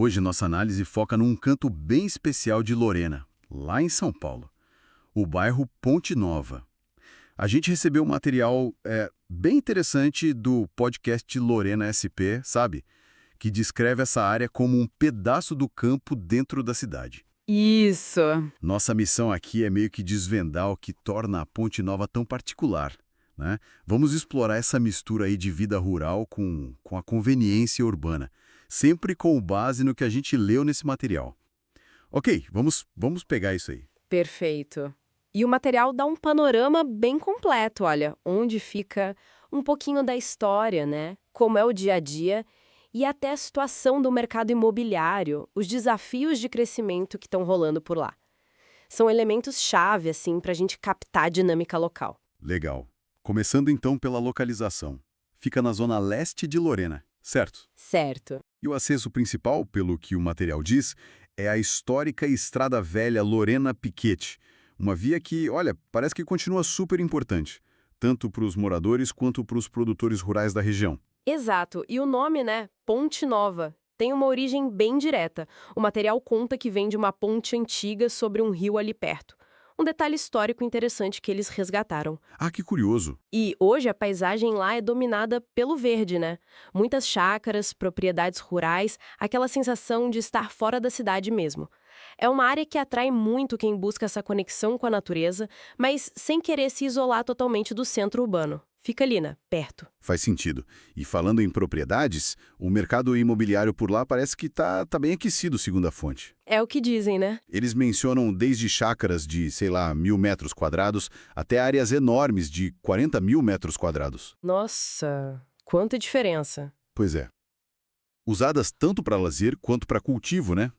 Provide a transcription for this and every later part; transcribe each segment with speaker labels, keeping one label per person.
Speaker 1: Hoje nossa análise foca num canto bem especial de Lorena, lá em São Paulo, o bairro Ponte Nova. A gente recebeu um material bem interessante do podcast Lorena SP, sabe? Que descreve essa área como um pedaço do campo dentro da cidade.
Speaker 2: Isso.
Speaker 1: Nossa missão aqui é meio que desvendar o que torna a Ponte Nova tão particular, né? Vamos explorar essa mistura aí de vida rural com a conveniência urbana, sempre com base no que a gente leu nesse material. Ok, vamos pegar isso aí.
Speaker 2: Perfeito. E o material dá um panorama bem completo, olha, onde fica um pouquinho da história, né? Como é o dia a dia e até a situação do mercado imobiliário, os desafios de crescimento que estão rolando por lá. São elementos-chave, assim, para a gente captar a dinâmica local.
Speaker 1: Legal. Começando então pela localização. Fica na zona leste de Lorena, certo?
Speaker 2: Certo.
Speaker 1: E o acesso principal, pelo que o material diz, é a histórica Estrada Velha Lorena Piquete, uma via que, olha, parece que continua super importante, tanto para os moradores quanto para os produtores rurais da região.
Speaker 2: Exato. E o nome, né? Ponte Nova. Tem uma origem bem direta. O material conta que vem de uma ponte antiga sobre um rio ali perto. Um detalhe histórico interessante que eles resgataram.
Speaker 1: Ah, que curioso.
Speaker 2: E hoje a paisagem lá é dominada pelo verde, né? Muitas chácaras, propriedades rurais, aquela sensação de estar fora da cidade mesmo. É uma área que atrai muito quem busca essa conexão com a natureza, mas sem querer se isolar totalmente do centro urbano. Fica ali, né? Perto.
Speaker 1: Faz sentido. E falando em propriedades, o mercado imobiliário por lá parece que tá bem aquecido, segundo a fonte.
Speaker 2: É o que dizem, né?
Speaker 1: Eles mencionam desde chácaras de, sei lá, 1.000 metros quadrados até áreas enormes de 40 mil metros quadrados.
Speaker 2: Nossa, quanta diferença.
Speaker 1: Pois é. Usadas tanto para lazer quanto para cultivo, né?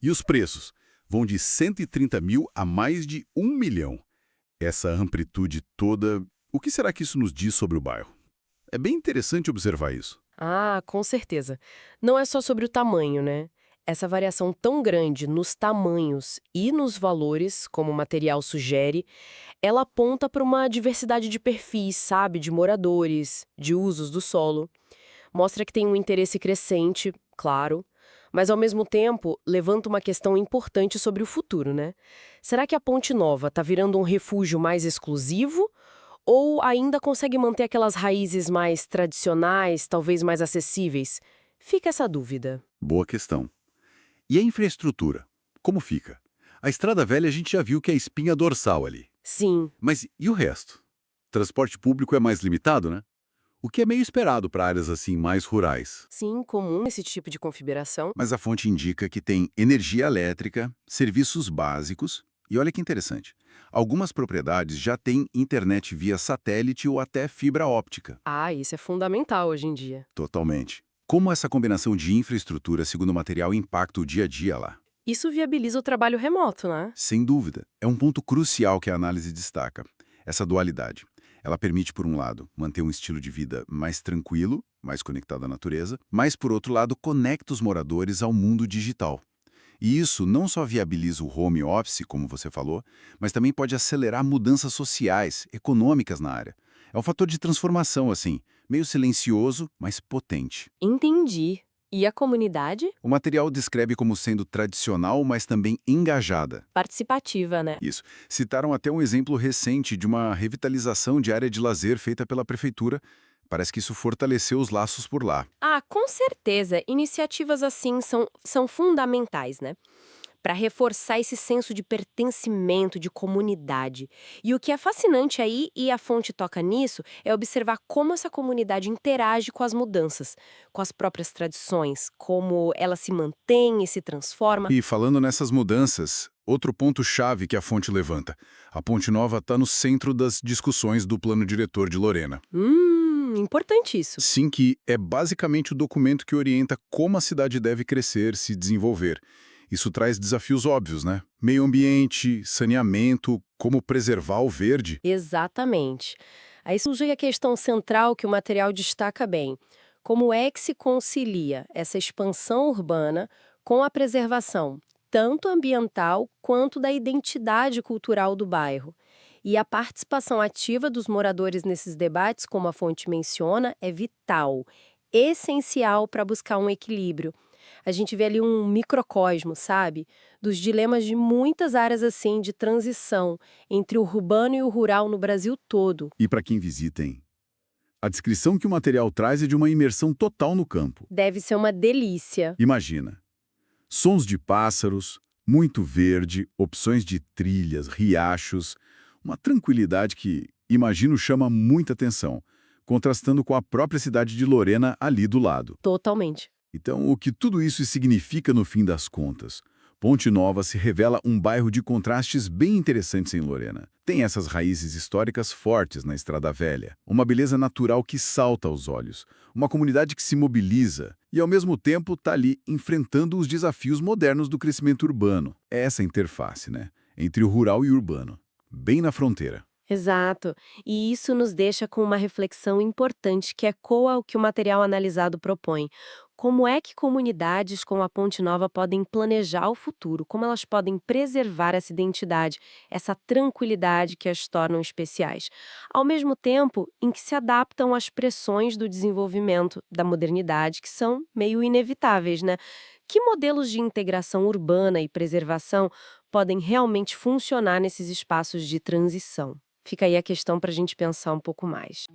Speaker 1: E os preços? Vão de 130 mil a mais de 1 milhão. Essa amplitude toda, o que será que isso nos diz sobre o bairro? É bem interessante observar isso.
Speaker 2: Ah, com certeza. Não é só sobre o tamanho, né? Essa variação tão grande nos tamanhos e nos valores, como o material sugere, ela aponta para uma diversidade de perfis, sabe? De moradores, de usos do solo. Mostra que tem um interesse crescente, claro, mas ao mesmo tempo levanta uma questão importante sobre o futuro, né? Será que a Ponte Nova está virando um refúgio mais exclusivo? Ou ainda consegue manter aquelas raízes mais tradicionais, talvez mais acessíveis? Fica essa dúvida.
Speaker 1: Boa questão. E a infraestrutura? Como fica? A Estrada Velha a gente já viu que é a espinha dorsal ali.
Speaker 2: Sim,
Speaker 1: Mas e o resto? Transporte público é mais limitado, né? O que é meio esperado para áreas assim mais rurais.
Speaker 2: sim, comum esse tipo de configuração.
Speaker 1: Mas a fonte indica que tem energia elétrica, serviços básicos e olha que interessante. Algumas propriedades já têm internet via satélite ou até fibra óptica.
Speaker 2: Ah, isso é fundamental hoje em dia.
Speaker 1: Totalmente. Como essa combinação de infraestrutura, segundo o material, impacta o dia a dia lá?
Speaker 2: Isso viabiliza o trabalho remoto, né?
Speaker 1: Sem dúvida. É um ponto crucial que a análise destaca. Essa dualidade. Ela permite, por um lado, manter um estilo de vida mais tranquilo, mais conectado à natureza, mas, por outro lado, conecta os moradores ao mundo digital. E isso não só viabiliza o home office, como você falou, mas também pode acelerar mudanças sociais, econômicas na área. É um fator de transformação, assim, meio silencioso, mas potente.
Speaker 2: Entendi. E a comunidade?
Speaker 1: O material descreve como sendo tradicional, mas também engajada.
Speaker 2: Participativa, né?
Speaker 1: Isso. Citaram até um exemplo recente de uma revitalização de área de lazer feita pela prefeitura. Parece que isso fortaleceu os laços por lá.
Speaker 2: Ah, com certeza. Iniciativas assim são fundamentais, né? Para reforçar esse senso de pertencimento, de comunidade. E o que é fascinante aí, e a fonte toca nisso, é observar como essa comunidade interage com as mudanças, com as próprias tradições, como ela se mantém e se transforma.
Speaker 1: E falando nessas mudanças, outro ponto-chave que a fonte levanta. A Ponte Nova está no centro das discussões do plano diretor de Lorena.
Speaker 2: Importante isso.
Speaker 1: Sim, que é basicamente o documento que orienta como a cidade deve crescer, se desenvolver. Isso traz desafios óbvios, né? Meio ambiente, saneamento, como preservar o verde.
Speaker 2: Exatamente. Aí surge a questão central que o material destaca bem. Como é que se concilia essa expansão urbana com a preservação, tanto ambiental quanto da identidade cultural do bairro? E a participação ativa dos moradores nesses debates, como a fonte menciona, é vital, essencial para buscar um equilíbrio. A gente vê ali um microcosmo, sabe? Dos dilemas de muitas áreas assim de transição entre o urbano e o rural no Brasil todo.
Speaker 1: E para quem visita, hein? A descrição que o material traz é de uma imersão total no campo.
Speaker 2: Deve ser uma delícia.
Speaker 1: Imagina, sons de pássaros, muito verde, opções de trilhas, riachos, uma tranquilidade que, imagino, chama muita atenção, contrastando com a própria cidade de Lorena ali do lado.
Speaker 2: Totalmente.
Speaker 1: Então, o que tudo isso significa no fim das contas? Ponte Nova se revela um bairro de contrastes bem interessantes em Lorena. Tem essas raízes históricas fortes na Estrada Velha, uma beleza natural que salta aos olhos, uma comunidade que se mobiliza e, ao mesmo tempo, está ali enfrentando os desafios modernos do crescimento urbano. É essa interface, né? Entre o rural e o urbano, bem na fronteira.
Speaker 2: Exato. E isso nos deixa com uma reflexão importante que ecoa o que o material analisado propõe. Como é que comunidades como a Ponte Nova podem planejar o futuro? Como elas podem preservar essa identidade, essa tranquilidade que as tornam especiais? Ao mesmo tempo em que se adaptam às pressões do desenvolvimento, da modernidade, que são meio inevitáveis, né? Que modelos de integração urbana e preservação podem realmente funcionar nesses espaços de transição? Fica aí a questão para a gente pensar um pouco mais.